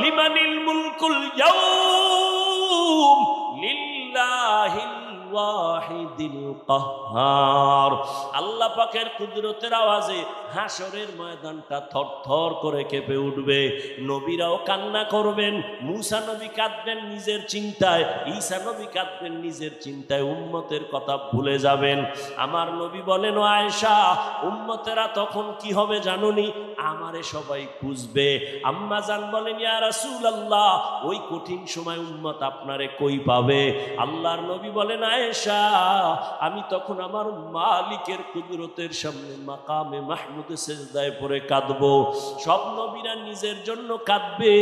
লিমানিল মুলকুল ইয়াউম লিল্লাহিল ওয়াহিদিল কাহ্হার। আল্লাহ পাকের কুদরতের আওয়াজে হাসরের ময়দানটা থরথর করে কেঁপে উঠবে। নবীরাও কান্না করবেন, মুসা নবী কাঁদবেন নিজের চিন্তায়, ঈসা নবী কাঁদবেন নিজের চিন্তায়, উম্মতের কথা ভুলে যাবেন। আমার নবী বলেন, ও আয়েশা, উম্মতেরা তখন কি হবে জানুনি? আমারে সবাই খুঁজবে। আম্মা জান বলেন, ইয়া রাসূলুল্লাহ, ওই কঠিন সময় উম্মত আপনারে কই পাবে? আল্লাহর নবী বলেন, আয়েশা, আমি তখন আমার মালিকের কুদরতের সামনে মাকামে মাহমুদে সিজদায় পড়ে কাঁদবো। সব নবীরা নিজের জন্য কাঁদবে,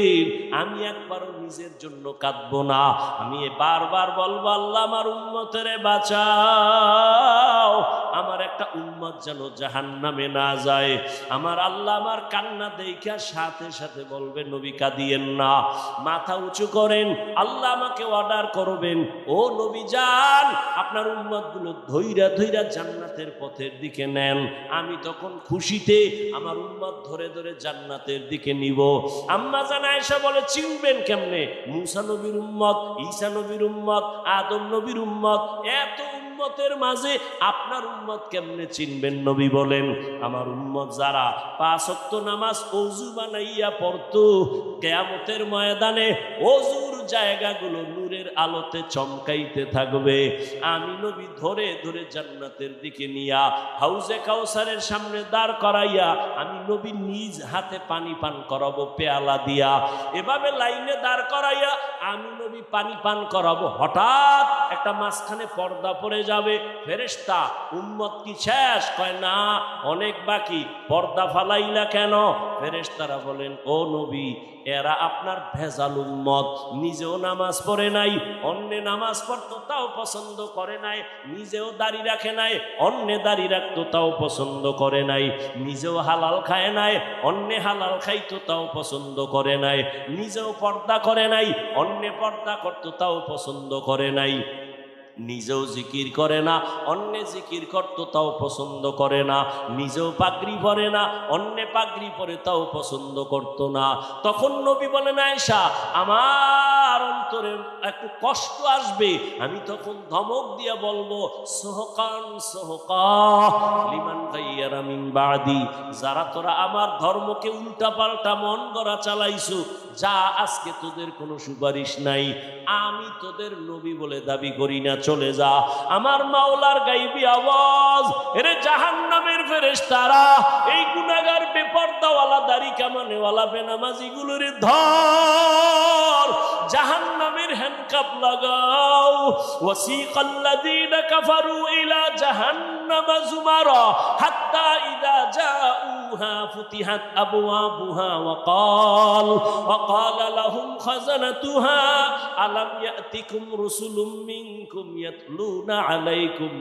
আমি একবারও নিজের জন্য কাঁদবো না। আমি বারবার বলবো, আল্লাহ আমার উম্মতেরে বাঁচাও, আমার একটা উম্মত যেন জাহান্নামে না যায়। আমার আল্লাহ আমার কান্না দেখা সাথে সাথে বলবে, নবী কাঁদিয়েন না, মাথা উঁচু করেন, আল্লাহ আমাকে অর্ডার করবেন, ও নবী যান, আপনার উম্মতগুলো ধইরা ধইরা জান্নাতের পথের দিকে নেন। আমি তখন খুশিতে আমার উম্মত ধরে ধরে জান্নাতের দিকে নিব। আম্মা জান আয়েশা বলে, চিনবেন কেমনে? মুসা নবীর উম্মত, ঈসা নবীর উম্মত, আদম নবীর উম্মত, এত উম্মতের মাঝে আপনার উম্মত কেমনে চিনবেন? নবী বলেন, আমার উম্মত যারা 5 ওয়াক্ত নামাজ ওযু বানাইয়া পড়তো, কিয়ামতের ময়দানে ওযুর জায়গাগুলো নূরের আলোতে চমকাইতে থাকবে। আমি নবী ধরে ধরে জান্নাতের দিকে নিয়া হাউজে কাউসারের সামনে দাঁড় করাইয়া আমি নবী নিজ হাতে পানি পান করাবো পেয়ালা দিয়া। এভাবে লাইনে দাঁড় করাইয়া আমি নবী পানি পান করাবো। হঠাৎ একটা মাঝখানে পর্দা পড়ে যাবে। ফেরেশতা, উম্মত কি শেষ? কয় না, অনেক বাকি। পর্দা ফালাইলা কেন? ফেরেশতারা বলেন, ও নবী, এরা আপনার ভেজাল উম্মত, নিজেও নামাজ পড়ে নাই, অন্যে নামাজ পড়তো তাও পছন্দ করে নাই, নিজেও দাড়ি রাখে নাই, অন্যে দাড়ি রাখতো তাও পছন্দ করে নাই, নিজেও হালাল খায় নাই, অন্যে হালাল খাইতো তাও পছন্দ করে নাই, নিজেও পর্দা করে নাই, অন্যে পর্দা করতো তাও পছন্দ করে নাই, নিজেও জিকির করে না, অন্যে জিকির করতো তাও পছন্দ করে না, নিজেও পাগড়ি পরে না, অন্যে পাগড়ি পরে তাও পছন্দ করতো না। তখন নবী বলেন, আয়েশা, আমার অন্তরে একটু কষ্ট আসবে, আমি তখন ধমক দিয়ে বলবো, সোহকান সোহকা লিমান গায়্যারা মিন বাদি, যারা তোরা আমার ধর্মকে উল্টা পাল্টা মন গড়া চালাইছো, যা আজকে তোদের কোনো সুপারিশ নাই, আমি তোদের নবী বলে দাবি করি না, চলে যা। আমার মাওলার গাইবি আওয়াজ, এরে জাহান্নামের ফেরেশতারা, এই গুনাহগার বেপরদাওয়ালা দাড়ি কামানেওয়ালা বেনামাজি গুলোরে ধর, জাহান্নামের হ্যান্ডকাপ লাগাও। ওয়াসিকাল্লাযীনা কাফারু ইলা জাহান্নামা যুমারা হাত্তা ইযা জাউহা ফুতিহাত আবওয়াবুহা ওয়া ক্বালা লাহুম খাযানাতুহা আলাম ইয়াতিকুম রুসুলুম মিনকুম ইয়াতলুনা আলাইকুম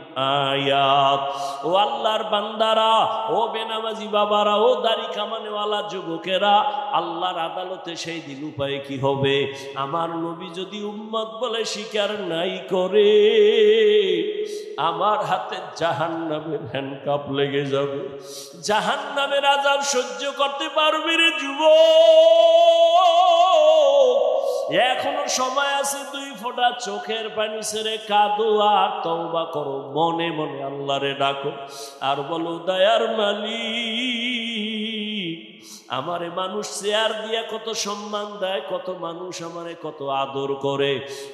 আয়াত। ও আল্লাহর বান্দারা, ও বেনামাজি বাবারা, ও দাড়ি কামানেওয়ালা যুবকেরা, আল্লাহর আদালতে সেই দিন উপায় কি হবে? আমার নবী যদি উম্মত বলে স্বীকার নাই করে, আমার হাতে জাহান্নামের হ্যান্ডকাপ লেগে যাবে, জাহান্নামের আযাব সহ্য করতে পারবে রে যুবক। এখনো সময় আছে, 2 ফোঁটা চোখের পানি ছেড়ে কাঁদো আর তওবা করো, মনে মনে আল্লাহরে ডাকো আর বলো, দয়ার মালিক, আমারে মানুষ চেয়ার দিয়া কত সম্মান দেয়, কত মানুষ আমারে কত আদর করে,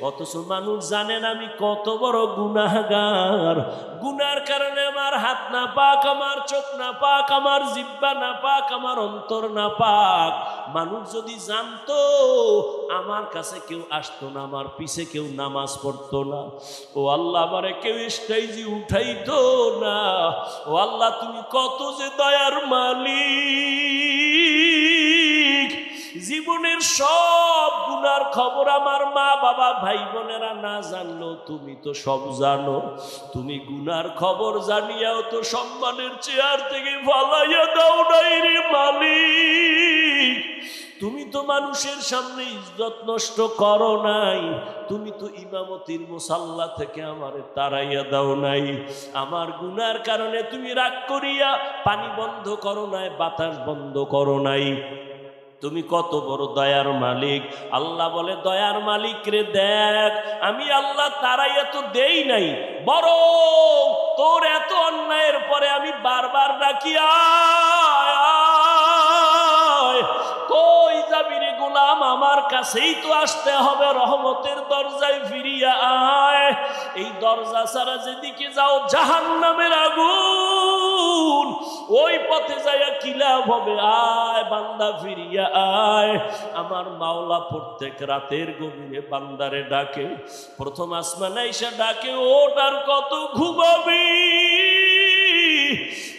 অথচ মানুষ জানেন আমি কত বড় গুনাহগার। গুনার কারণে আমার হাত না পাক, আমার চোখ না পাক, আমার জিহ্বা না পাক, আমার অন্তর না পাক। মানুষ যদি জানতো, আমার কাছে কেউ আসতো না, আমার পিছে কেউ নামাজ পড়তো না, ও আল্লাহ আমারে কেউ স্টেজে উঠাইতো না। ও আল্লাহ, তুমি কত যে দয়ার মালিক। জীবনের সব গুনার খবর আমার মা বাবা ভাই বোনেরা না জানলো, তুমি তো সব জানো। তুমি গুনার খবর জানিয়াও তো সম্মানের চেয়ার থেকে ফালাইয়া দাও নাই রে মালিক। তুমি তো মানুষের সামনে ইজ্জত নষ্ট করো নাই, তুমি তো ইমামতির মুসাল্লা থেকে আমারে তাড়াইয়া দাও নাই। আমার গুনার কারণে তুমি রাগ করিয়া পানি বন্ধ করো নাই, বাতাস বন্ধ করো নাই। তুমি কত বড় দয়ার মালিক। আল্লাহ বলে, দয়ার মালিক রে দেখ, আমি আল্লাহ তারাই এত দেই নাই, বরং তোর এত অন্যায়ের পরে আমি বারবার ডাকি আয়, কই যাবি রে গোলাম, আমার কাছেই তো আসতে হবে, রহমতের দরজায় ফিরিয়া আয়। এই দরজা ছাড়া যেদিকে যাও জাহান্নামের আগুন, ওই পথে যাইয়া কি লাভ হবে? আয় বান্দা ফিরিয়া আয়। আমার মাওলা প্রত্যেক রাতের গভীরে বান্দারে ডাকে, প্রথম আসমানে এসে ডাকে, ওটার কত ঘুমাবি,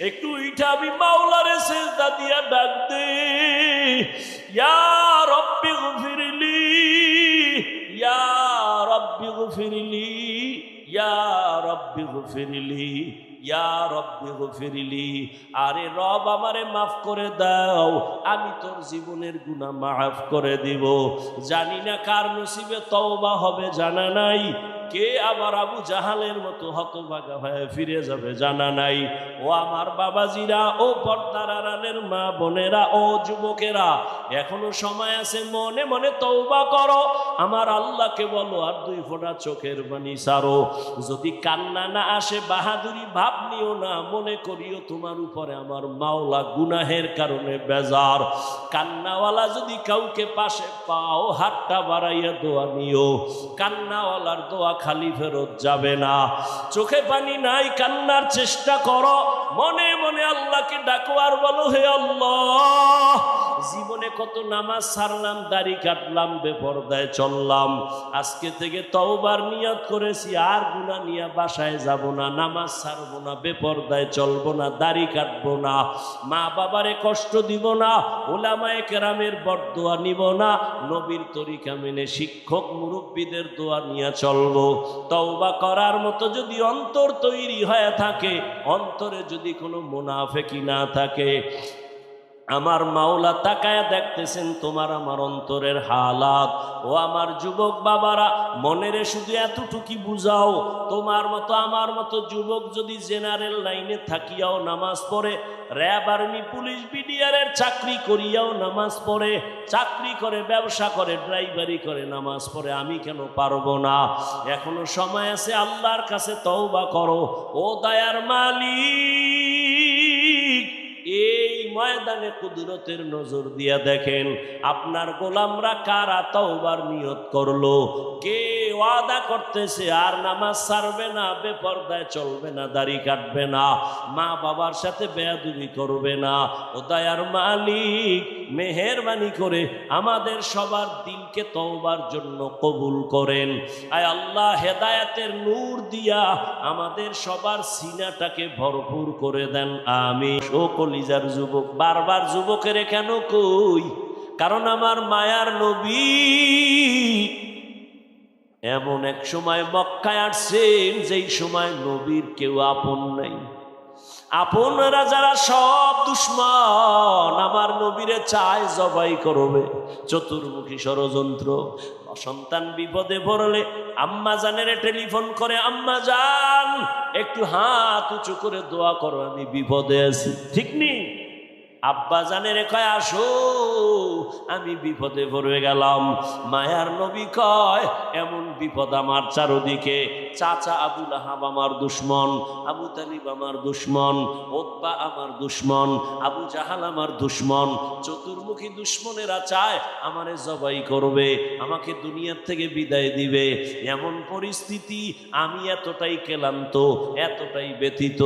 একটু উঠা আমি মাওলারে সেজদা দিয়া ডাক দে, ইয়া রব্বি গফিরলি, ইয়া রব্বি গফিরলি, ইয়া রব্বি গফিরলি, ইয়া রব্বি গফিরলি। আরে রব আমারে মাফ করে দাও, আমি তোর জীবনের গুনাহ মাফ করে দিব। জানি না কার নসিবে তওবা হবে, জানা নাই। কে আবার আবু জাহালের মতো হতভাগা হয়ে ফিরে যাবে, জানা নাই। ও আমার বাবাজিরা, ও পর্দার আড়ালের মা বোনেরা, ও যুবকেরা, এখনো সময় আছে, মনে মনে তওবা করো, আমার আল্লাহকে বলো, আর দুই ফোঁটা চোখের পানি ছাড়ো। যদি কান্না না আসে, বাহাদুরি ভাব নিও না, মনে করিও তোমার উপরে আমার মাওলা গুনাহের কারণে বেজার। কান্নাওয়ালা যদি কাউকে পাশে পাও, হাতটা বাড়াইয়া দোয়া নিও, কান্নাওয়ালার দোয়া খালি ফেরত যাবে না। চোখে পানি নাই, কান্নার চেষ্টা করো, মনে মনে আল্লাহকে ডাকো আর বলো, হে আল্লাহ, জীবনে কত নামাজ ছাড়লাম, দাড়ি কাটলাম, বেপরদায় চললাম, আজকে থেকে তওবার নিয়ত করেছি, আর গুনাহ নিয়ে বাসায় যাব না, নামাজ ছাড়বো না, বেপরদায় চলবো না, দাড়ি কাটবো না, মা বাবারে কষ্ট দিব না, উলামায়ে কেরামের বরদোয়া নিব না, নবীর তরিকা মেনে শিক্ষক মুরব্বীদের দোয়া নিয়ে চলবো। তওবা করার মতো যদি অন্তর তৈরি হয়ে থাকে, অন্তরে যদি কোনো মুনাফিকি না থাকে, আমার মাওলা তাকায়া দেখতেছেন তোমার আমার অন্তরের হালাত। ও আমার যুবক বাবারা, মনেরে শুধু এতটুকু বুঝাও, তোমার মতো আমার মতো যুবক যদি জেনারেল লাইনে থাকিয়াও নামাজ পড়ে, র্যাব আর্মি পুলিশ বিডিআরের চাকরি করিয়াও নামাজ পড়ে, চাকরি করে, ব্যবসা করে, ড্রাইভারি করে, নামাজ পড়ে, আমি কেন পারবো না? এখনো সময় আছে, আল্লাহর কাছে তওবা করো। ও দয়ার মালিক, এই ময়দানে কুদরতের নজর দিয়া দেখেন, আপনার গোলামরা কারা তওবার নিয়ত করলো, কে ওয়াদা করতেছে আর নামাজ ছাড়বে না, বেপরদায় চলবে না, দাড়ি কাটবে না, মা বাবার সাথে বেয়াদবি করবে না। ও দয়ার মালিক, মেহেরবানি করে আমাদের সবার দিলকে তওবার জন্য কবুল করেন। আয় আল্লাহ, হেদায়েতের নূর দিয়া আমাদের সবার সিনাটাকে ভরপুর করে দেন, আমিন। ও কলিজার যুবক, বারবার যুবকের কেন কই? কারণ আমার মায়ার নবী এমন এক সময় মক্কায় আসছেন, যেই সময় নবীর কেউ আপন নাই। আপনরা যারা সব দুশ্মন, আমার নবীরে চায় জবাই করবে, চতুর্মুখী ষড়যন্ত্র। সন্তান বিপদে পড়লে আম্মা জানের টেলিফোন করে, আম্মা জান একটু হাত উঁচু করে দোয়া করো, আমি বিপদে আছি, ঠিক নেই? আব্বা জানের কয়, আসো আমি বিপদে পড়ে গেলাম। মায়ার নবী কয়, এমন বিপদ আমার চারদিকে, চাচা আবু লাহাব আমার দুশ্মন, আবু তালিব আমার দুশ্মন, উতবা আমার দুশ্মন, আবু জাহাল আমার দুশ্মন, চতুর্মুখী দুশ্মনেরা চায় আমারে জবাই করবে, আমাকে দুনিয়ার থেকে বিদায় দিবে। এমন পরিস্থিতি, আমি এতটাই ক্লান্ত, এতটাই ব্যথিত,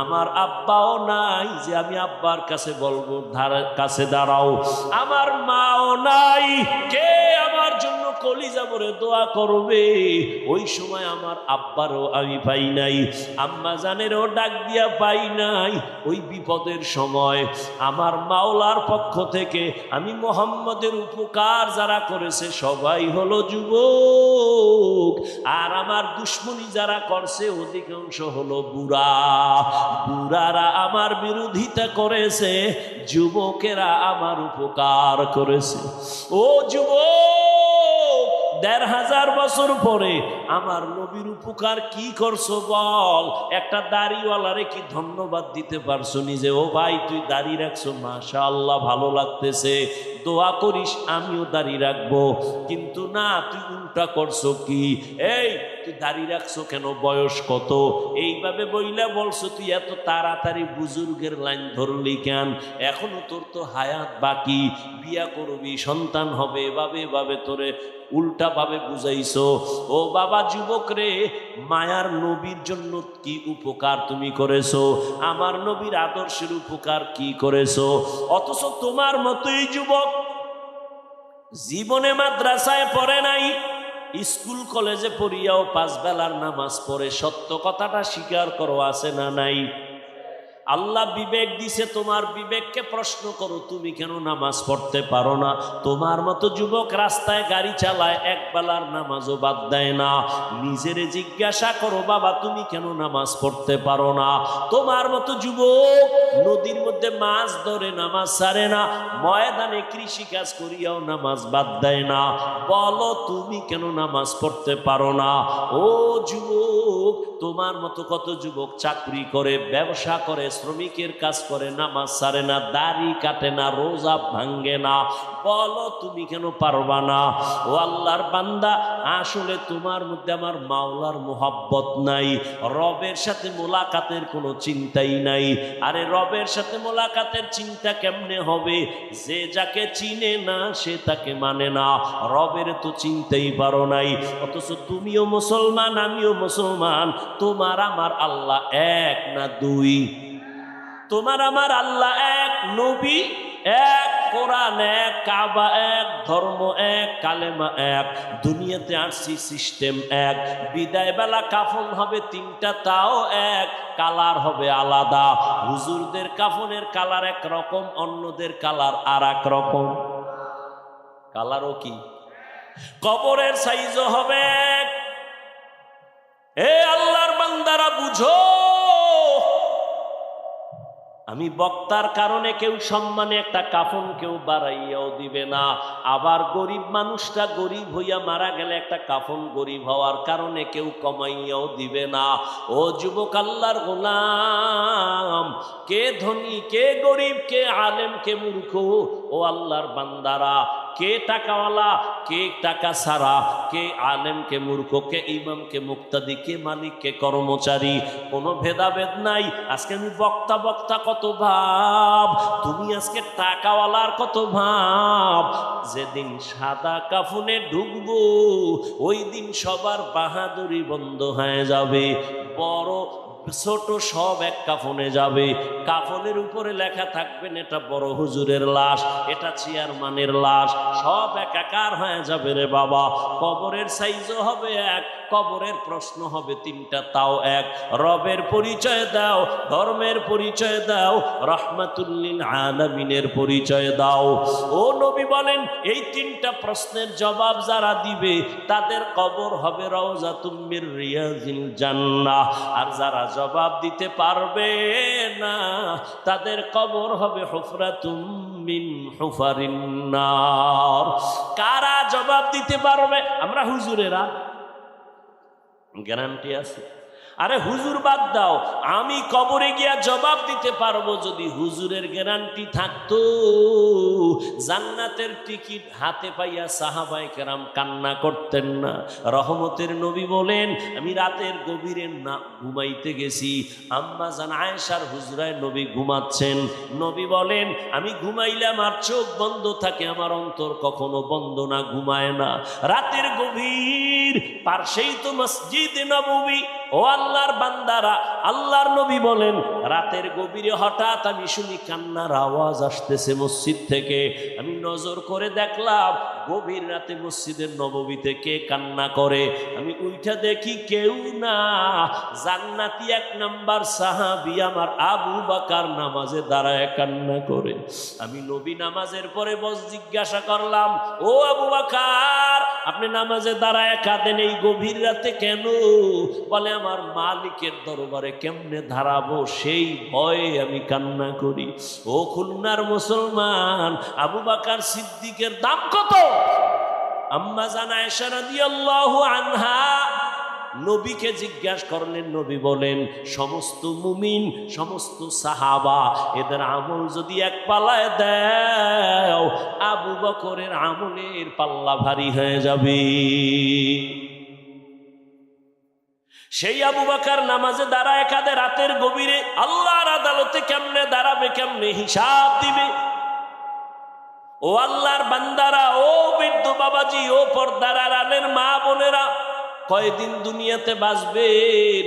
আমার আব্বাও নাই যে আমি আব্বার কাছে বলবো কাছে দাঁড়াও, আমার মাও নাই, কে আমার জন্য কলিজা ভরে দোয়া করবে? ওই সময় আমার আব্বারও আমি পাই নাই, আম্মা জানেরও ডাক দিয়া পাই নাই। ওই বিপদের সময় আমার মাওলার পক্ষ থেকে আমি মুহাম্মদের উপকার যারা করেছে সবাই হলো যুবক, আর আমার দুশ্মনী যারা করছে অধিকাংশ হলো বুড়া। বুড়ারা আমার বিরোধিতা করেছে, যুবকেরা আমার উপকার করেছে। ও যুবক, ১৫০০ বছর পরে আমার নবীর উপকার কি করছো বল? একটা দাড়িওয়ালারে কি ধন্যবাদ দিতে পারছো নিজে? ও ভাই তুই দাড়ি রাখছো, মাশাআল্লাহ ভালো লাগতেছে। দোয়া করিস আমিও দাড়ি রাখবো। কিন্তু না, তুই উল্টা করছো কি? এই তুই দাড়ি রাখছো কেন? বয়স কত? এইভাবে বইলা বলছো তুই এত তাড়াতাড়ি বুজুর্গের লাইন ধরলি কেন? এখনো তোর তো হায়াত বাকি, বিয়া করবি, সন্তান হবে, এভাবে তোরে উল্টা ভাবে বুঝাইছো। ও বাবা যুবক রে, মায়ার নবীর জন্য কি উপকার তুমি করেছো? আমার নবীর আদর্শের উপকার কি করেছো? অথচ তোমার মতোই যুবক জীবনে মাদ্রাসায় পড়ে নাই, স্কুল কলেজে পড়িয়াও 5 বেলার নামাজ পড়ে। সত্য কথাটা স্বীকার করো, আছে না নাই? আল্লাহ বিবেক দিছে, তোমার বিবেককে প্রশ্ন করো, তুমি কেন নামাজ পড়তে পারো না? তোমার মতো যুবক রাস্তায় গাড়ি চালায়, 1 বেলার নামাজও বাদ দেয় না। নিজেরে জিজ্ঞাসা করো, বাবা তুমি কেন নামাজ পড়তে পারো না? তোমার মতো যুবক নদীর মধ্যে মাছ ধরে নামাজ ছাড়ে না, ময়দানে কৃষি কাজ করিয়াও নামাজ বাদ দেয় না। বলো তুমি কেন নামাজ পড়তে পারো না? ও যুবক, তোমার মতো কত যুবক চাকরি করে, ব্যবসা করে, শ্রমিকের কাজ করে, নামাজ ছাড়ে না, দাড়ি কাটে না, রোজা ভাঙ্গে না। বলো তুমি কেন পারবা না? ও আল্লাহর বান্দা, আসলে তোমার মধ্যে আমার মাওলার মোহাব্বত নাই, রবের সাথে মোলাকাতের কোনো চিন্তাই নাই। আরে রবের সাথে মোলাকাতের চিন্তা কেমনে হবে? যে যাকে চিনে না সে তাকে মানে না, রবের তো চিনতেই পারো নাই। অথচ তুমিও মুসলমান, আমিও মুসলমান, তোমার আমার আল্লাহ 1 না 2? তোমার আমার আল্লাহ 1, নবী 1, কোরআন 1, কাবা 1, ধর্ম 1, কালেমা 1। দুনিয়াতে আসছি সিস্টেম 1। বিদায় বেলা কাফন হবে 3টা, তাও 1, কালার হবে আলাদা। হুজুরদের কাফনের কালার একরকম, অন্যদের কালার আর এক রকম। কালারও কি? কবরের সাইজও হবে। এ আল্লাহর বান্দারা বুঝো, আমি বক্তার কারণে কেউ সম্মানে একটা কাফন কেউ বাড়াইয়াও দিবে না। আবার গরিব মানুষটা গরিব হইয়া মারা গেলে একটা কাফন গরিব হওয়ার কারণে কেউ কমাইয়াও দিবে না। ও যুবক আল্লাহর গোলাম, কে ধনী, কে গরিব, কে আলেম, কে মূর্খ? ও আল্লাহর বান্দারা, কে টাকাওয়ালা, কে টাকা ছাড়া, কে আলেম, কে মূর্খ, কে ইমাম, কে মুক্তাদি, কে মালিক, কে কর্মচারী, কোনো ভেদাভেদ নাই। আজকে আমি বক্তা কত ভাব, তুমি আজকে টাকাওয়ালার কত ভাব। যেদিন সাদা কাফনে ঢুকবো ওই দিন সবার বাহাদুরি বন্ধ হয়ে যাবে। বড় ছোট সব এক কাফনে যাবে। কাফনের উপরে লেখা থাকবেন এটা বড় হুজুরের লাশ, এটা চেয়ারম্যানের লাশ, সব একাকার হয়ে যাবে রে বাবা। কবরের সাইজও হবে 1, কবরের প্রশ্ন হবে 3টা, তাও 1। রবের পরিচয় দাও, ধর্মের পরিচয় দাও, রহমাতুল্লিল আলামিনের পরিচয় দাও। ও নবী বলেন, এই 3টা প্রশ্নের জবাব যারা দিবে তাদের কবর হবে রাউযাতুম মির রিয়াজিল জান্নাহ। আর যারা জবাব দিতে পারবে না তাদের কবর হবে হুফরাতুম মিন হুফারিন নার। কারা জবাব দিতে পারবে? আমরা হুজুরেরা, গ্যারান্টি আছে? আরে হুজুর বাদ দাও, আমি কবরে গিয়া জবাব দিতে পারবো। যদি হুজুরের গ্যারান্টি থাকতো, জান্নাতের টিকিট হাতে পাইয়া সাহাবায়ে কেরাম কান্না করতেন না। রহমতের নবী বলেন, আমি রাতের গভীরে না ঘুমাইতে গেছি, আম্মা জান আয়েশার হুজরায় নবী ঘুমাচ্ছেন। নবী বলেন, আমি ঘুমাইলে আমার চোখ বন্ধ থাকে, আমার অন্তর কখনো বন্ধ না, ঘুমায় না। রাতের গভীর পার্শ্বেই তো মসজিদে নববী। ও আল্লাহর বান্দারা, আল্লাহর নবী বলেন, রাতের গভীরে হঠাৎ আমি শুনি কান্নার আওয়াজ আসতেছে মসজিদ থেকে। আমি নজর করে দেখলাম গভীর রাতে মসজিদের নববীতে কে কান্না করে। আমি উঠা দেখি কেউ না, জান্নাতি 1 নাম্বার সাহাবী আমার আবু বকর নামাজে দাঁড়ায় কান্না করে। আমি নবী নামাজের পরে জিজ্ঞাসা করলাম, ও আবু বকর, আপনি নামাজে দাঁড়ায় কাঁদেন এই গভীর রাতে কেন? বলে, আমার মালিকের দরবারে কেমনে দাঁড়াবো সেই ভয়ে আমি কান্না করি। ও খুলনার মুসলমান, আবু বকর সিদ্দিকের দাম কত? আম্মা জান আয়েশা রাদিয়াল্লাহু আনহা নবীকে জিজ্ঞাসা করলেন, নবী বলেন সমস্ত মুমিন, সমস্ত সাহাবা এদের আমল যদি এক পাল্লায় দাও, আবু বকরের আমলের পাল্লা ভারী হয়ে যাবে। সেই আবু বকর নামাজে দাঁড়ায় কাঁদে রাতের গভীরে, আল্লাহর আদালতে কেমনে দাঁড়াবে, কেমনে হিসাব দিবে। ও আল্লাহর বান্দারা, ও বৃদ্ধ বাবাজি, ও পর্দার আড়ালের মা বোনেরা, কয়দিন দুনিয়াতে বাঁচবেন?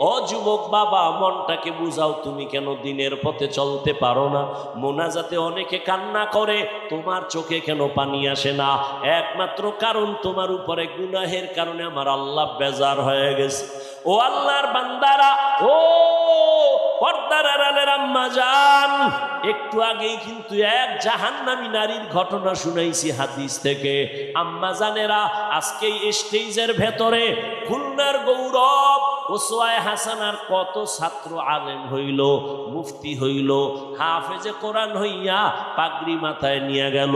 ও যুবক বাবা, মনটাকে বুঝাও, তুমি কেন দিনের পথে চলতে পারো না? মোনাজাতে অনেকে কান্না করে, তোমার চোখে কেন পানি আসে না? একমাত্র কারণ তোমার উপরে গুনাহের কারণে আমার আল্লাহ বেজার হয়ে গেছে। ও আল্লাহর বান্দারা, ও পর্দার আড়ালের আম্মা জান, একটু আগেই কিন্তু এক জাহান্নামী নারীর ঘটনা শুনাইছি হাদিস থেকে। আম্মা জানেরা, আজকে স্টেজের ভেতরে খুলনার গৌরব ওসওয়ায়ে হাসানার কত ছাত্র আলেম হইল, মুফতি হইল, হাফেজে কোরআন হইয়া পাগড়ি মাথায় নিয়ে গেল।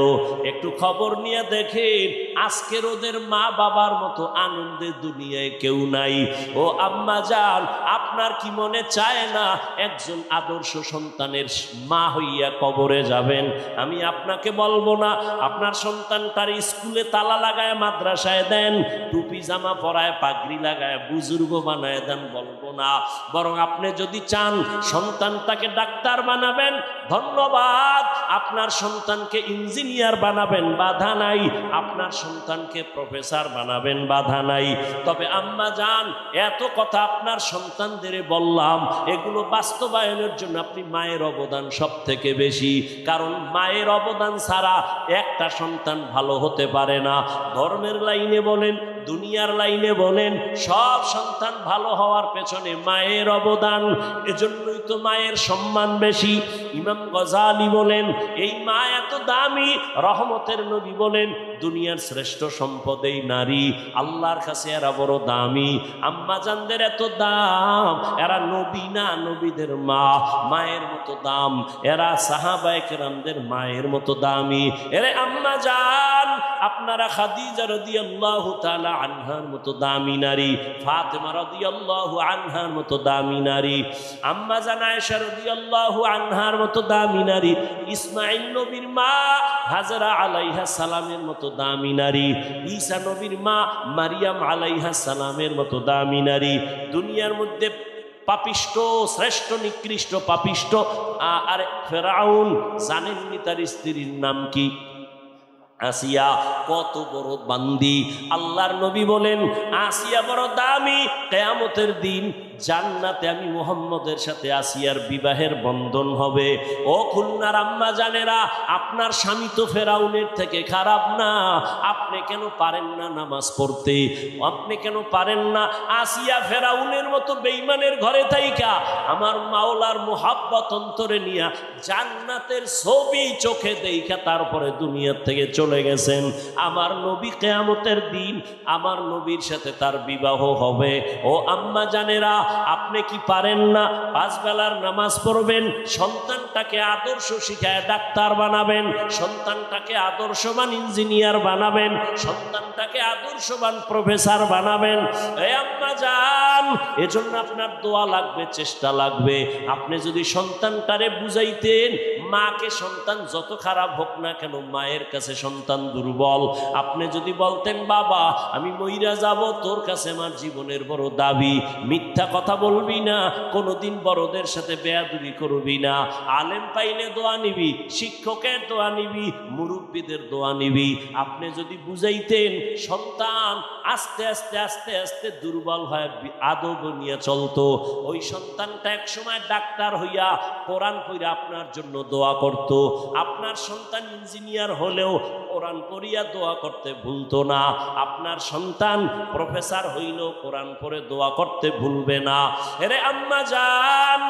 একটু খবর নিয়ে দেখেন, আজকের ওদের মা বাবার মতো আনন্দের দুনিয়ায় কেউ নাই। ও আম্মা জান, আপনার কি মনে চায় না একজন আদর্শ সন্তানের মা হইয়া কবরে যাবেন? আমি আপনাকে বলবো না আপনার সন্তানটার স্কুলে তালা লাগায় মাদ্রাসায় দেন, টুপি জামা পরায় পাগড়ি লাগায় বুজুর্গ বানায় দেন, বলবো না। বরং আপনি যদি চান সন্তানটাকে ডাক্তার বানাবেন, ধন্যবাদ। আপনার সন্তানকে ইঞ্জিনিয়ার বানাবেন, বাধা নাই। আপনার সন্তানকে প্রফেসর বানাবেন, বাধা নাই। তবে আম্মা জান, এত কথা আপনার সন্তানদের বললাম, এগুলো বাস্তবায়নের জন্য আপনি মায়ের অবদান সব থেকে বেশি। কারণ মায়ের অবদান ছাড়া একটা সন্তান ভালো হতে পারে না। ধর্মের লাইনে বলেন, দুনিয়ার লাইনে বলেন, সব সন্তান ভালো হওয়ার পেছনে মায়ের অবদান। এজন্যই তো মায়ের সম্মান বেশি। ইমাম গজালি বলেন, এই মা এত দামি। রহমতের নবী বলেন, দুনিয়ার শ্রেষ্ঠ সম্পদ এই নারী, আল্লাহর কাছে এরা বড় দামি। আম্মা জানদের এত দাম, এরা নবী না, নবীদের মা, মায়ের মতো দাম। এরা সাহাবায়ে কেরামদের মায়ের মতো দামি। এরে আম্মা জান, আপনারা খাদিজা রাদিয়াল্লাহু তাআলা আনহার মতো দামি নারী, ফাতেমা রাদিয়াল্লাহু আনহার মতো দামি নারী, আম্মা জান আয়েশা রাদিয়াল্লাহু আনহার মতো দামি নারী, ইসমাঈল নবীর মা হাজরা আলাইহা সালামের মতো দামি নারী, ঈসা নবীর মা মারিয়াম আলাইহা সালামের মতো দামি নারী। দুনিয়ার মধ্যে পাপিষ্ট, শ্রেষ্ঠ নিকৃষ্ট পাপিষ্ট আর ফেরাউন, জানেননি তার স্ত্রীর নাম কি? আসিয়া। কত বড় বান্দি। আল্লাহর নবী বলেন, আসিয়া বড় দামি। কিয়ামতের দিন জান্নাতে আমি মুহাম্মদের সাথে আসিয়ার বিবাহের বন্ধন হবে। ও খুলনার আম্মা জানেরা, আপনার স্বামী তো ফেরাউনের থেকে খারাপ না। আপনি কেন পারেন না নামাজ পড়তে? আপনি কেন পারেন না আসিয়া ফেরাউনের মতো বেঈমানের ঘরে থাইকা আমার মাওলার মুহাব্বত অন্তরে নিয়া জান্নাতের ছবি চোখে দেখা তারপরে দুনিয়ার থেকে চলে গেছেন? আমার নবী কিয়ামতের দিন আমার নবীর সাথে তার বিবাহ হবে। ও আম্মা জানেরা, আপনি কি পারেন না পাঁচ বেলার নামাজ পড়বেন, সন্তানটাকে আদর্শ শিখায় ডাক্তার বানাবেন, সন্তানটাকে আদর্শবান ইঞ্জিনিয়ার বানাবেন, সন্তানটাকে আদর্শবান প্রফেসর বানাবেন? এই আম্মা জান, এজন্য আপনার দোয়া লাগবে, চেষ্টা লাগবে। আপনি যদি সন্তানটারে বুঝাইতেন, মাকে সন্তান যত খারাপ হোক না কেন মায়ের কাছে সন্তান দুর্বল। আপনি যদি বলতেন, বাবা আমি মইরা যাব, তোর কাছে আমার জীবনের বড় দাবি, মিথ্যা কথা বলবি না, কোনোদিন বড়দের সাথে বেয়াদবি করবি না, আলেম পাইলে দোয়া নিবি, শিক্ষকের দোয়া নিবি, মুরব্বীদের দোয়া নিবি। আপনি যদি বুঝাইতেন, সন্তান আস্তে আস্তে আস্তে আস্তে দুর্বল হয়ে আদব নিয়ে চলতো। ওই সন্তানটা এক সময় ডাক্তার হইয়া কোরআন পড়িয়া আপনার জন্য দোয়া করত। আপনার সন্তান ইঞ্জিনিয়ার হলেও কোরআন পড়িয়া দোয়া করতে ভুলতো না। আপনার সন্তান প্রফেসর হইলেও কোরআন পড়ে দোয়া করতে ভুলবে না। এরে আম্মা জান,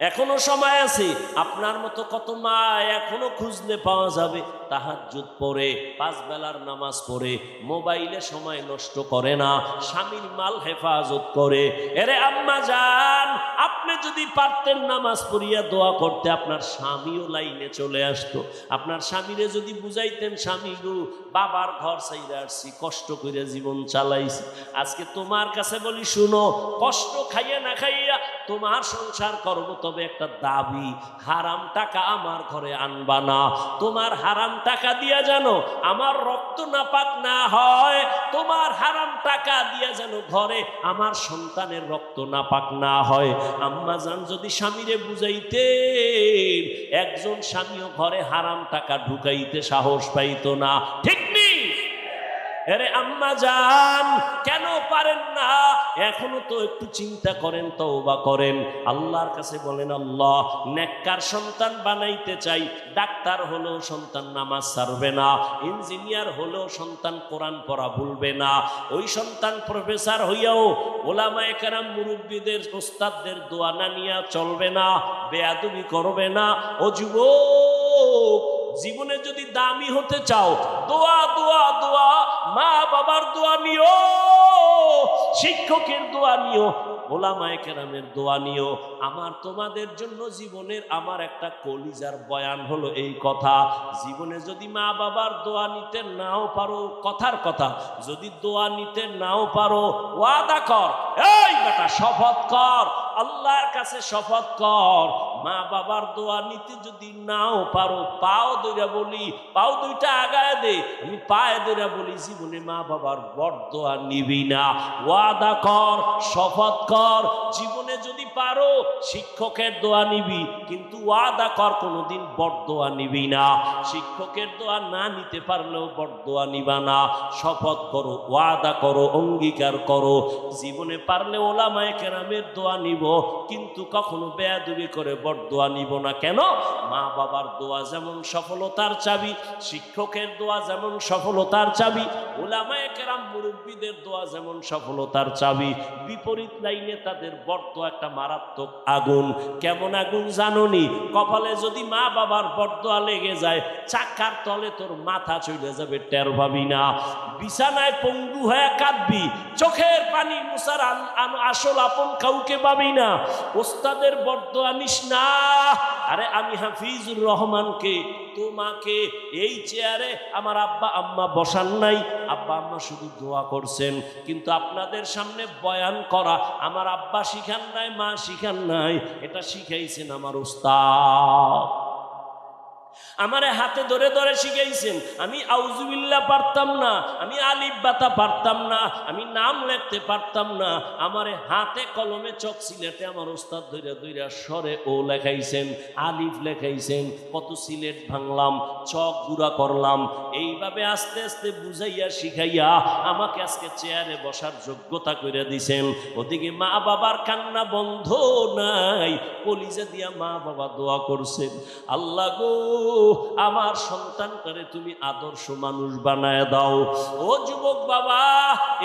এখনো সময় আছে। আপনার মতো কত মা এখনো খুঁজলে পাওয়া যাবে, তাহাজ্জুদ পড়ে, 5 বেলার নামাজ পড়ে, মোবাইলে সময় নষ্ট করে না, স্বামীর মাল হেফাজত করে। এরে আম্মা জান, আপনি যদি পারতেন নামাজ পড়িয়া দোয়া করতে, আপনার স্বামীও লাইনে চলে আসতো। আপনার স্বামীরে যদি বুঝাইতেন, স্বামী গো, বাবার ঘর চাইরা আসছি, কষ্ট করে জীবন চালাইছি, আজকে তোমার কাছে বলি শুনো, কষ্ট খাইয়া না খাইয়া তোমার সংসার করব, তবে একটা দাবি, হারাম টাকা আমার ঘরে আনবা না। তোমার হারাম টাকা দিয়া জানো আমার রক্ত নাপাক না হয়, তোমার হারাম টাকা দিয়া যেন ঘরে আমার সন্তানের রক্ত নাপাক না হয়। আম্মা জান যদি স্বামীরে বুঝাইতেন, একজন স্বামীও ঘরে হারাম টাকা ঢুকাইতে সাহস পাইতো না। ঠিক নেই? আরে আম্মা জান, কেন পারেন না? এখনো তো একটু চিন্তা করেন, তওবা করেন, আল্লাহর কাছে বলেন, আল্লাহ নেককার সন্তান বানাইতে চাই। ডাক্তার হলেও সন্তান নামাজ ছাড়বে না, ইঞ্জিনিয়ার হলেও সন্তান কোরআন পড়া ভুলবে না, ওই সন্তান প্রফেসর হইয়াও ওলামায়ে কেরাম মুরব্বীদের ওস্তাদদের দোয়া না নিয়া চলবে না, বেয়াদবি করবে না। ও যুবক, জীবনে যদি দামি হতে চাও, দোয়া দোয়া দোয়া, মা বাবার দোয়া নিও, শিক্ষকের দোয়া নিও, ওলামায়ে কেরামের দোয়া নিও। আমার তোমাদের জন্য জীবনের আমার একটা কলিজার বয়ান হলো এই কথা, জীবনে যদি মা বাবার দোয়া নিতে নাও পারো, কথার কথা, যদি দোয়া নিতে নাও পারো, ওয়াদা কর, এই বেটা শপথ কর, আল্লাহর কাছে শপথ কর, মা বাবার দোয়া নিতে যদি নাও পারো, পাও ধইরা বলি, পাও দুইটা আগায় দে, আমি পায়ে ধইরা বলি, জীবনে মা বাবার বরদোয়া নিবি না। ওয়াদা কর, শপথ কর, জীবনে যদি পারো শিক্ষকের দোয়া নিবি, কিন্তু ওয়াদা কর কোনোদিন বরদোয়া নিবি না। শিক্ষকের দোয়া না নিতে পারলেও বরদোয়া নিবা না। শপথ করো, ওয়াদা করো, অঙ্গীকার করো, জীবনে পারলে ওলামায়ে কেরামের দোয়া নিব, কিন্তু কখনো বেয়াদবি করে বরদোয়া নিব না। কেন? মা বাবার দোয়া যেমন সফলতার চাবি, শিক্ষকের দোয়া যেমন সফলতার চাবি, ওলামায়ে কেরাম মুরব্বীদের দোয়া যেমন সফলতার চাবি, বিপরীত লাইনে তাদের বরদোয়া একটা মারাত্মক আগুন। কেমন আগুন জানোনি? কপালে যদি মা বাবার বরদোয়া লেগে যায়, চাকার তলে তোর মাথা চলে যাবে, টের পাবি না। বিছানায় পঙ্গু হয়ে কাঁদবি, চোখের পানি মুছার আসল আপন কাউকে পাবি না। ওস্তাদের বরদোয়া নিস না। আরে আমি হাফিজুর রহমানকে, তোমাকে এই চেয়ারে আমার আব্বা আম্মা বসান নাই, আব্বা আম্মা শুধু দোয়া করছেন, কিন্তু আপনাদের সামনে বয়ান করা আমার আব্বা শিখান নাই, মা শিখান নাই, এটা শিখাইছেন আমার উস্তাদ। আমারে হাতে ধরে ধরে শিখাইছেন। আমি আউযুবিল্লাহ পারতাম না, আমি আলিফ বাতা পারতাম না, আমি নাম লিখতে পারতাম না, আমারে হাতে কলমে চক সিলেটে আমার ওস্তাদ ধইরা ধইরা সরে ও লেখাইছেন, আলিফ লেখাইছেন, কত সিলেট ভাঙলাম, চক গুঁড়া করলাম, এইভাবে আস্তে আস্তে বুঝাইয়া শিখাইয়া আমাকে আজকে চেয়ারে বসার যোগ্যতা করে দিছেন। ওদিকে মা বাবার কান্না বন্ধ নাই, কলিজা দিয়া মা বাবা দোয়া করছেন, আল্লাহ গো আমার সন্তানটারে তুমি আদর্শ মানুষ বানায় দাও। ও যুবক বাবা,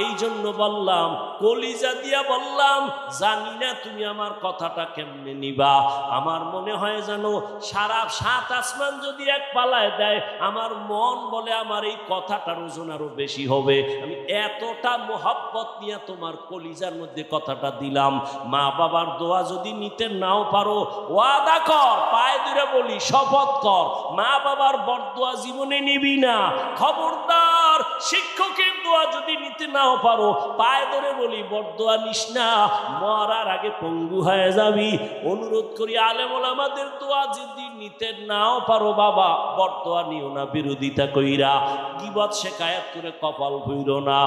এই জন্য বললাম, কলিজা দিয়া বললাম, জানি না তুমি আমার কথাটা কেমনে নিবা। আমার মনে হয় জানো, সারা 7 আসমান যদি এক পালায় দেয়, আমার মন বলে আমার এই কথাটার ওজন আরো বেশি হবে। আমি এতটা মোহাব্বত নিয়ে তোমার কলিজার মধ্যে কথাটা দিলাম। মা বাবার দোয়া যদি নিতে নাও পারো, ওয়াদা কর, পায়ে ধরে বলি, শপথ কর, মা বাবার বরদোয়া জীবনে নিবি না। খবরদার, শিক্ষকের দোয়া যদি নিতে নাও পারো, পায়ে ধরে বলি, বরদোয়া নিস না, মরার আগে পঙ্গু হয়ে যাবি। অনুরোধ করি, আলেম ওলামাদের দোয়া যদি নিতে নাও পারো, বাবা বরদোয়া নিও না, বিরোধিতা কইরা গীবত শিকায়াত করে কপাল ভইরো না।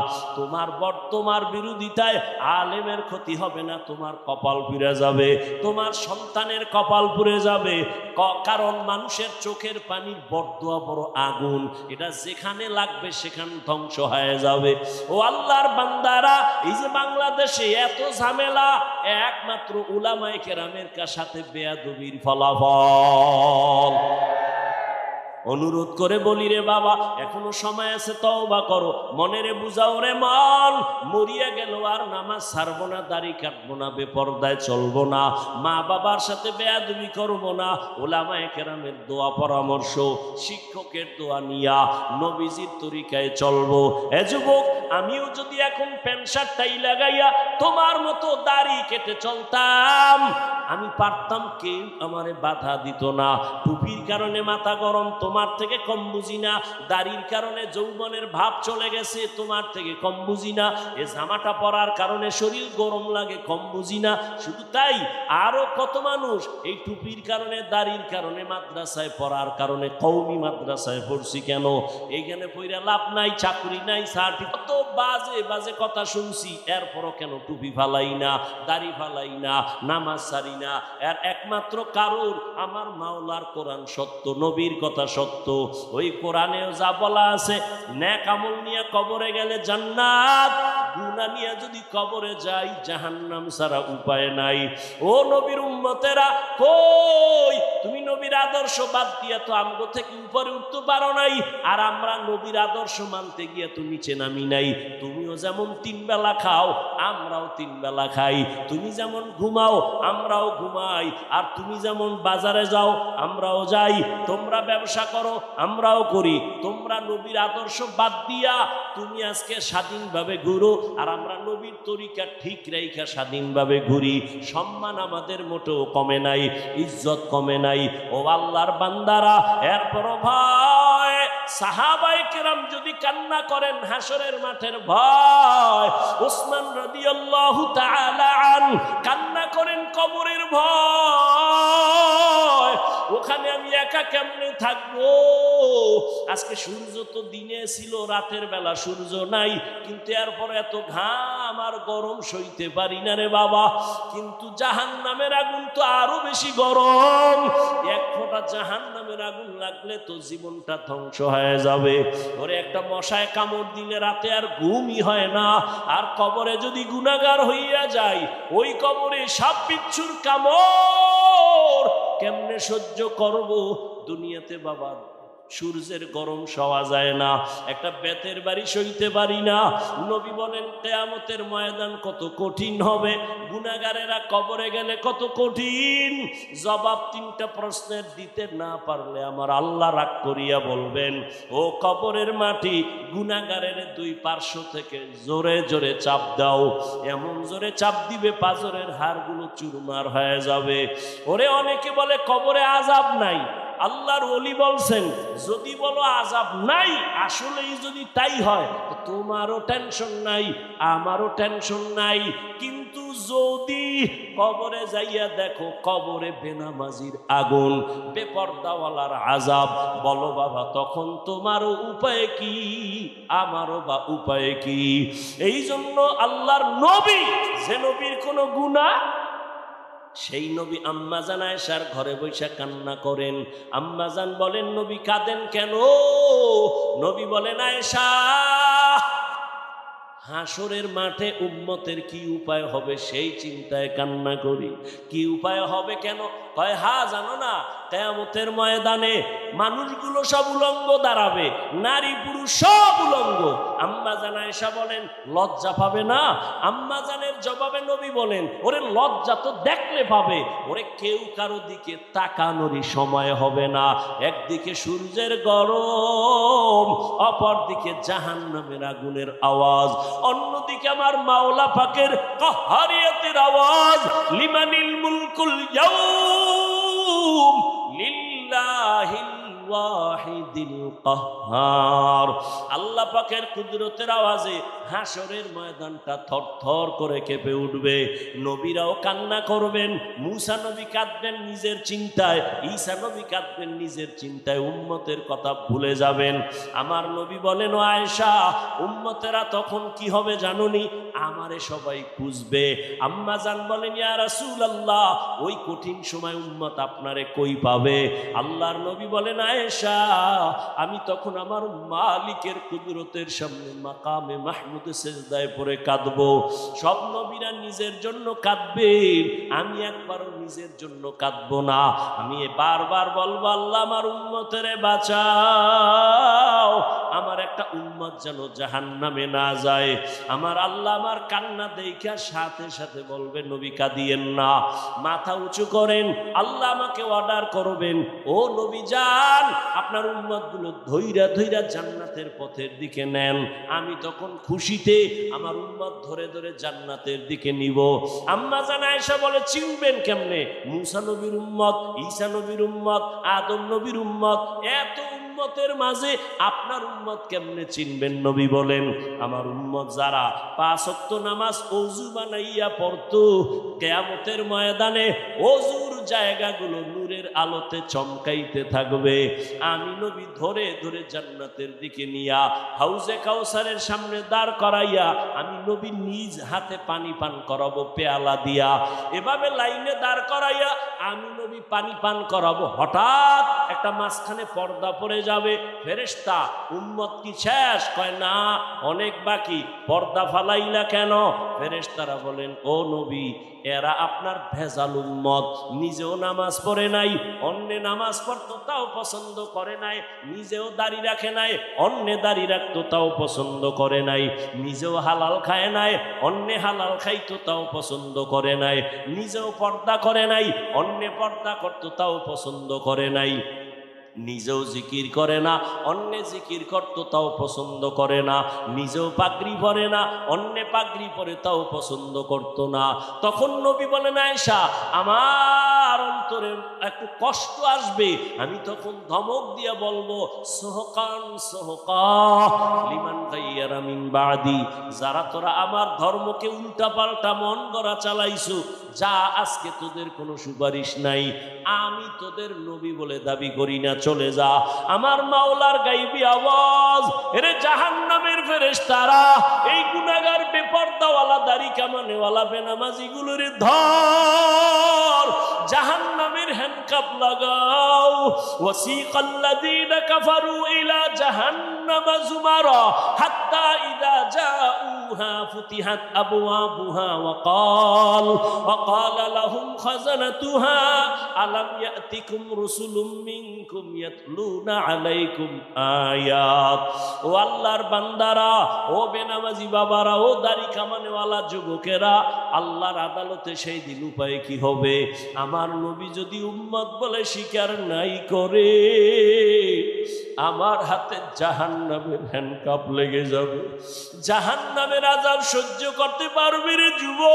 তোমার বিরোধিতায় আলেমের ক্ষতি হবে না, তোমার কপাল পুড়ে যাবে, তোমার সন্তানের কপাল পুড়ে যাবে। কারণ মানুষের চোখের পানির বরদোয়া বড় আগুন, এটা যেখানে লাগবে সেখানে ধ্বংস হয়ে যাবে। ও আল্লাহর বান্দারা, এই যে বাংলাদেশে এত ঝামেলা, একমাত্র উলামায়ে কেরামের সাথে বেয়াদবির ফলাফল। অনুরোধ করে বলি রে বাবা, এখনো সময় আছে, তওবা করো, মনেরে বুঝাও রে মন, মরিয়া গেল আর নামাজ ছাড়বো না, দাড়ি কাটবো না, বেপরদায় চলবো না, মা বাবার সাথে বেয়াদবি করবো না, ওলামায়ে কেরামের দোয়া পরামর্শ, শিক্ষকের দোয়া নিয়া নবীজির তরিকায় চলবো। এ যুবক, আমিও যদি এখন প্যান্ট শার্টটাই লাগাইয়া তোমার মতো দাড়ি কেটে চলতাম, আমি পারতাম, কেউ আমারে বাধা দিত না। টুপির কারণে মাথা গরম, তোমার থেকে কম বুঝি না। দাড়ির কারণে যৌবনের ভাব চলে গেছে, তোমার থেকে কম বুঝি না। এ জামাটা পরার কারণে শরীর গরম লাগে, কম বুঝি না। শুধু তাই, আরো কত মানুষ এই টুপির কারণে, দাড়ির কারণে, মাদ্রাসায় পড়ার কারণে, কওমি মাদ্রাসায় পড়ছি কেন, এইখানে পড়া লাভ নাই, চাকরি নাই, সার্টিফিকেট, কত বাজে বাজে কথা শুনছি, এরপরও কেন টুপি ফালাই না, দাড়ি ফালাই না, নামাজ ছাড়ি না। এর একমাত্র কারণ, আমার মাওলার কোরআন সত্য, নবীর কথা সত্য। ওই কোরআনেও যা বলা আছে, নেক আমল নিয়ে কবরে গেলে জান্নাত, গুনাহ নিয়ে যদি কবরে যাই জাহান্নাম ছাড়া উপায় নাই। ও নবীর উম্মতেরা, কই তুমি নবীর আদর্শ বাদ দিয়া তো আমগো থেকে উপরে উঠতে পারো নাই, আর আমরা নবীর আদর্শ মানতে গিয়ে তো নিচে নামি নাই। তুমিও যেমন 3 বেলা খাও, আমরাও 3 বেলা খাই। তুমি যেমন ঘুমাও, আমরাও ঘুমাই। আর তুমি যেমন বাজারে যাও, আমরাও যাই। তোমরা ব্যবসা করো, আমরাও করি। তোমরা নবীর আদর্শ বাদ দিয়া তুমি আজকে স্বাধীনভাবে ঘুরো, আর আমরা নবীর তরিকা ঠিক রেখা স্বাধীনভাবে ঘুরি। সম্মান আমাদের মোটেও কমে নাই, ইজ্জত কমে নাই। ও আল্লাহর বান্দারা, এরপরও ভাই, সাহাবায়ে কেরাম যদি কান্না করেন হাসরের মাঠের ভয়, ওসমান রাদিয়াল্লাহু তাআলা আনহু কান্না করেন কবরের ভয়, ওখানে আমি একা কেমনে থাকবো? আজকে সূর্য তো দিনে ছিল, রাতের বেলা সূর্য নাই, কিন্তু এরপর এত ঘাম আর গরম সইতে পারি না রে বাবা। কিন্তু জাহান্নামের আগুন তো আরো বেশি গরম। এক ফোঁটা জাহান্নামের আগুন লাগলে তো জীবনটা ধ্বংস হয়ে যাবে। ওরে একটা মশায় কামড় দিলে রাতে আর ঘুমই হয় না। আর কবরে যদি গুনাহগার হইয়া যায়, ওই কবরে সাপ বিচ্ছুর কামড় কেমনে সহ্য করব? দুনিয়াতে বাবা সূর্যের গরম সওয়া যায় না, একটা বেতের বাড়ি সইতে পারি না। নবী বলেন কিয়ামতের ময়দান কত কঠিন হবে, গুনাহগারেরা কবরে গেলে কত কঠিন। জবাব 3টা প্রশ্নের দিতে না পারলে আমার আল্লাহ রাগ করিয়া বলবেন, ও কবরের মাটি, গুনাহগারের 2 পার্শ্ব থেকে জোরে জোরে চাপ দাও। এমন জোরে চাপ দিবে পাজরের হাড়গুলো চুরমার হয়ে যাবে। ওরে অনেকে বলে কবরে আযাব নাই, আল্লাহর ওলি বলছেন যদি বলো আযাব নাই, আসলেই যদি তাই হয় তোমারও টেনশন নাই, আমারও টেনশন নাই। কিন্তু যদি কবরে যাইয়া দেখো কবরে বেনামাজির আগুন, বেপরদাওয়ালার আযাব, বলো বাবা তখন তোমারও উপায় কি, আমারও বা উপায় কি? এই জন্য আল্লাহর নবী, যে নবীর কোনো গুনাহ, সেই নবী আম্মাজান আয়েশার ঘরে বৈশা কান্না করেন। আম্মাজান বলেন, নবী কাঁদেন কেন? নবী বলেন, আয়েশা, হাসরের মাঠে উম্মতের কি উপায় হবে সেই চিন্তায় কান্না করি। কি উপায় হবে কেন? কয়, জানো না, কিয়ামতের ময়দানে মানুষগুলো সব উলঙ্গ দাঁড়াবে, নারী পুরুষ সব উলঙ্গ। আম্মাজান আয়েশা বলেন, লজ্জা পাবে না? আম্মাজানের জবাবে নবী বলেন, ওরে লজ্জা তো দেখলে পাবে, ওরে কেউ কারো দিকে তাকানোরই সময় হবে না। একদিকে সূর্যের গরম, অপর দিকে জাহান্নামের আগুনের আওয়াজ, অন্যদিকে আমার মাওলা পাকের কাহারিয়াতের আওয়াজ, লিমানিল মুলকুল ইয়াউম লিল্লাহিল ওয়াহিদিল কাহ্হার। আল্লাহ পাকের কুদরতের আওয়াজে হাসরের ময়দানটা থরথর করে কেঁপে উঠবে। নবীরাও কান্না করবেন, মুসা নবী কাঁদবেন নিজের চিন্তায়, ঈসা নবী কাঁদবেন নিজের চিন্তায়, উম্মতের কথা ভুলে যাবেন। আমার নবী বলেন, ও আয়েশা, উম্মতেরা তখন কি হবে জানোনি? আমারে সবাই খুঁজবে। আম্মা জান বলেন, ইয়া রাসূলুল্লাহ, ওই কঠিন সময় উম্মত আপনারে কই পাবে? আল্লাহর নবী বলেন, আয়েশা, আমি তখন আমার মালিকের কুদরতের সামনে মাকামে মাহমুদে সেজদায় পড়ে কাঁদবো। সব নবীরা নিজের জন্য কাঁদবেন, আমি একবারও নিজের জন্য কাঁদবো না। আমি বারবার বলবো, আল্লাহ আমার উম্মতেরে বাঁচাও, আমার একটা উম্মত যেন জাহান্নামে না যায়। আমার আল্লাহ আমার কান্না দেখা সাথে সাথে বলবে, নবী কাঁদিয়েন না, মাথা উঁচু করেন, আল্লাহ আমাকে অর্ডার করবেন, ও নবী যান আপনার উম্মতগুলো ধইরা ধইরা জান্নাতের পথের দিকে নেন। আমি তখন খুশিতে আমার উম্মত ধরে ধরে জান্নাতের দিকে নিব। আম্মা জান আয়েশা বলে, চিনবেন কেমনে? মুসা নবীর উম্মত, ঈসা নবীর উম্মত, আদম নবীর উম্মত, এত উম্মতের মাঝে আপনার উম্মত কেমনে চিনবেন? নবী বলেন, আমার উম্মত যারা 5 ওয়াক্ত নামাজ ওযু বানাইয়া পড়তো, কিয়ামতের ময়দানে ওযুর জায়গাগুলো নূরের আলোতে চমকাইতে থাকবে। আমি নবী ধরে ধরে জান্নাতের দিকে নিয়া হাউজে কাউসারের সামনে দাঁড় করাইয়া আমি নবী নিজ হাতে পানি পান করাবো পেয়ালা দিয়া। এভাবে লাইনে দাঁড় করাইয়া আমি নবী পানি পান করাবো। হঠাৎ একটা মাঝখানে পর্দা পড়ে যাবে। ফেরেশতা, উম্মত কি শেষ? কয় না, অনেক বাকি। পর্দা ফালাইলা কেন? ফেরেশতারা বলেন, ও নবী, এরা আপনার ভেজাল উম্মত, নিজেও নামাজ পড়ে নাই, অন্যে নামাজ পড়তো তাও পছন্দ করে নাই, নিজেও দাড়ি রাখে নাই, অন্যে দাড়ি রাখতো তাও পছন্দ করে নাই, নিজেও হালাল খায় নাই, অন্যে হালাল খাইতো তাও পছন্দ করে নাই, নিজেও পর্দা করে নাই, অন্যে পর্দা করতো তাও পছন্দ করে নাই, নিজেও জিকির করে না, অন্য জিকির করতো তাও পছন্দ করে না, নিজেও পাগড়ি পরে না, অন্য পাগড়ি পরে তাও পছন্দ করতো না। তখন নবী বলেন, আয়েশা, আমার অন্তরে একটু কষ্ট আসবে, আমি তখন ধমক দিয়ে বলবো, সোহকান সোহকা লিমান গায়্যারা মিন বাদি, যারা তোরা আমার ধর্মকে উল্টা পাল্টা মন গড়া চালাইছো, যা আজকে তোদের কোনো সুপারিশ নাই, আমি তোদের নবী বলে দাবি করি না, চলে যা। আমার মাওলার গাইবি আওয়াজ, এরে জাহান্নামের ফেরেশতারা, এই গুনাহগার বেপরদাওয়ালা দাড়ি কামানেওয়ালা বেনামাজি গুলোরে ধর, জাহান্নামের হ্যান্ডকাপ লাগাও। ওয়াসিকাল্লাযীনা কাফারু ইলা জাহান্নামা যুমারা হাত্তা ইযা জাউহা ফুতিহাত আবওয়াবুহা ওয়াকালা লাহুম খাযানাতুহা আলাম ইয়াতিকুম রাসূলুম মিনকুম ইয়াতলুনা আলাইকুম আয়াত। ও আল্লাহর বান্দারা, ও বেনামাজি বাবারা, ও দাড়ি কামানেওয়ালা যুবকেরা, আল্লাহর আদালতে সেই দিন উপায় কি হবে? আমার নবী যদি উম্মত বলে স্বীকার নাই করে, আমার হাতে জাহান্নামের হ্যান্ডকাপ লেগে যাবে, জাহান্নামের আযাব সহ্য করতে পারবে রে যুবক।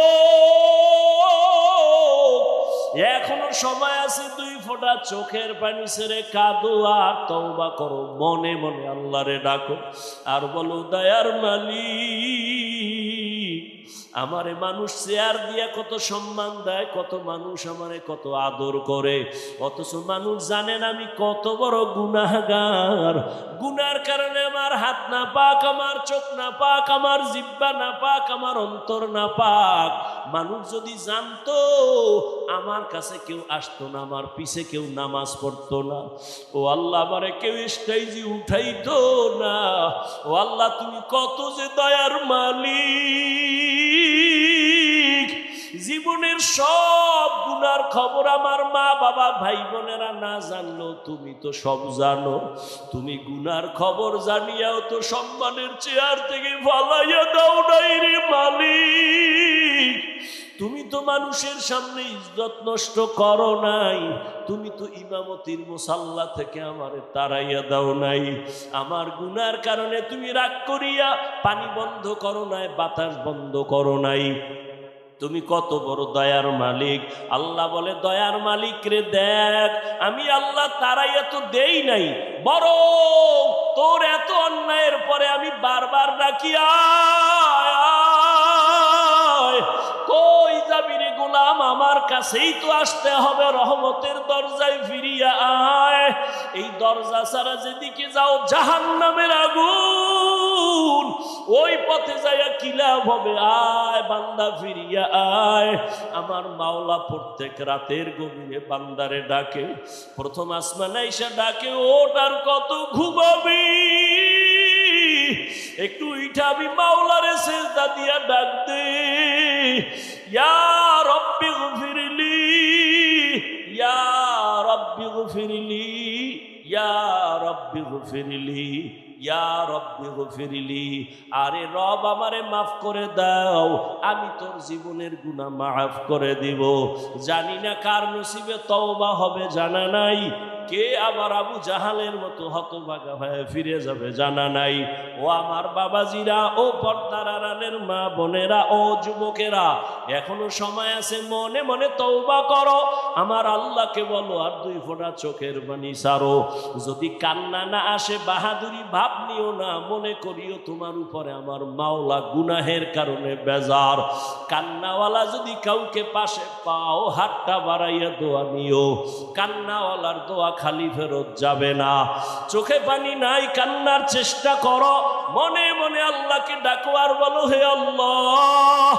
এখনো সময় আছে, 2 ফোঁটা চোখের পানি ছেড়ে কাঁদো আর তওবা করো, মনে মনে আল্লাহরে ডাকো আর বলো, দয়ার মালিক, আমারে মানুষ চেয়ার দিয়া কত সম্মান দেয়, কত মানুষ আমারে কত আদর করে, অথচ মানুষ জানেন আমি কত বড় গুনাহগার। গুনার কারণে আমার হাত না পাক, আমার চোখ না পাক, আমার জিহ্বা না পাক, আমার অন্তর না পাক। মানুষ যদি জানতো, আমার কাছে কেউ আসতো না, আমার পিছে কেউ নামাজ পড়তো না, ও আল্লাহ আমারে কেউ স্টেজে উঠাইতো না। ও আল্লাহ, তুমি কত যে দয়ার মালিক। জীবনের সব গুনার খবর আমার মা বাবা ভাই বোনেরা না জানলো, তুমি তো সব জানো। তুমি গুনার খবর জানিয়াও তো সম্মানের চেয়ার থেকে ফালাইয়া দাও নাই রে মালিক। তুমি তো মানুষের সামনে ইজ্জত নষ্ট করো নাই, তুমি তো ইমামতির মুসাল্লা থেকে আমারে তাড়াইয়া দাও নাই। আমার গুনার কারণে তুমি রাগ করিয়া পানি বন্ধ করো নাই, বাতাস বন্ধ করো নাই। তুমি কত বড় দয়ার মালিক। আল্লাহ বলে, দয়ার মালিক রে দেখ, আমি আল্লাহ তারাইয়া তো দেই নাই, বরং তোর এত অন্যায়ের পরে আমি বারবার ডাকি, আয় কই যাবি রে গোলাম, আমার কাছেই তো আসতে হবে, রহমতের দরজায় ফিরিয়া আয়। এই দরজা ছাড়া যেদিকে যাও জাহান্নামের আগুন। ও ওই পথে যাইয়া কি লাভ হবে? আয় বান্দা ফিরিয়া আয়। আমার মাওলা প্রত্যেক রাতের গভীরে বান্দারে ডাকে, প্রথম আসমানে এসে ডাকে, ওটার কত ঘুমাবি, একটু উঠাবি, মাওলারে সেজদা দিয়া ডাক দে, ইয়া রব্বি গফিরলি, ইয়া রব্বি গফিরলি, ইয়া রব্বি গফিরলি, ইয়া রব্বি গফিরলি। আরে রব আমারে মাফ করে দাও, আমি তোর জীবনের গুনাহ মাফ করে দিব। জানি না কার নসিবে তওবা হবে, জানা নাই। কে আবার আবু জাহালের মতো হতভাগা হয়ে ফিরে যাবে, জানা নাই। ও আমার বাবাজিরা, ও পর্দার আড়ালের মা বোনেরা, ও যুবকেরা, এখনো সময় আছে, মনে মনে তওবা করো, আমার আল্লাহকে বলো, আর 2 ফোঁটা চোখের পানি ছাড়ো। যদি কান্না না আসে, বাহাদুরি ভাব নিও না, মনে করিও তোমার উপরে আমার মাওলা গুনাহের কারণে বেজার। কান্নাওয়ালা যদি কাউকে পাশে পাও, হাতটা বাড়াইয়া দোয়া নিও, কান্নাওয়ালার দোয়া খালি ফেরত যাবে না। চোখে পানি নাই, কান্নার চেষ্টা করো, মনে মনে আল্লাহকে ডাকো আর বলো, হে আল্লাহ,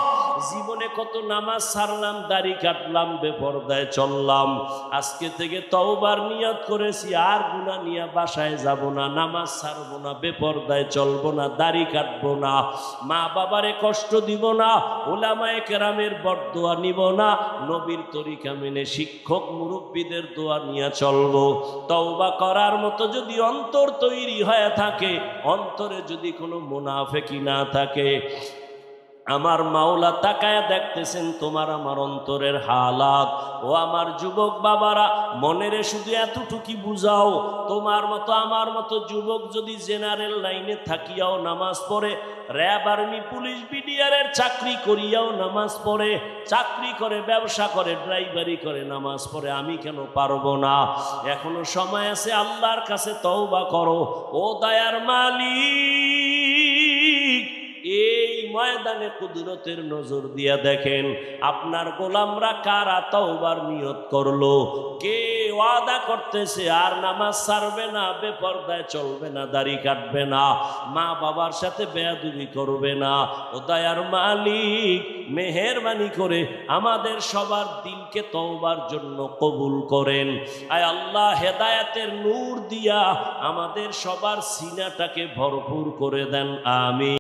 জীবনে কত নামাজ ছাড়লাম, দাড়ি কাটলাম, বেপরদায় চললাম, আজকে থেকে তওবার নিয়ত করেছি, আর গুনাহ নিয়ে বাসায় যাব না, নামাজ ছাড়বো না, বেপরদায় চলবো না, দাড়ি কাটবো না, মা বাবারে কষ্ট দিব না, উলামায়ে কেরামের বরদোয়া নিব না, নবীর তরিকা মেনে শিক্ষক মুরব্বীদের দোয়া নিয়ে চলবো। তওবা করার মতো যদি অন্তর তৈরি হয়ে থাকে, অন্তরে যদি কোনো মুনাফিকি না থাকে, আমার মাওলা তাকায়া দেখতেছেন তোমার আমার অন্তরের হালাত। ও আমার যুবক বাবারা, মনেরে শুধু এতটুকু বুঝাও, তোমার মতো আমার মতো যুবক যদি জেনারেল লাইনে থাকিয়াও নামাজ পড়ে, র্যাব আর্মি পুলিশ বিডিআরের চাকরি করিয়াও নামাজ পড়ে, চাকরি করে, ব্যবসা করে, ড্রাইভারি করে, নামাজ পড়ে, আমি কেন পারবো না? এখনো সময় আছে, আল্লাহর কাছে তওবা করো। ও দয়ার মালিক, এই ময়দানে কুদরতের নজর দিয়া দেখেন, আপনার গোলামরা কারা তওবার নিয়ত করলো, কে ওয়াদা করতেছে আর নামাজ ছাড়বে না, বেপরদায় চলবে না, দাড়ি কাটবে না, মা বাবার সাথে বেয়াদবি করবে না। ও দয়ার মালিক, মেহেরবানি করে আমাদের সবার দিলকে তওবার জন্য কবুল করেন। আয় আল্লাহ, হেদায়েতের নূর দিয়া আমাদের সবার সিনাটাকে ভরপুর করে দেন, আমিন।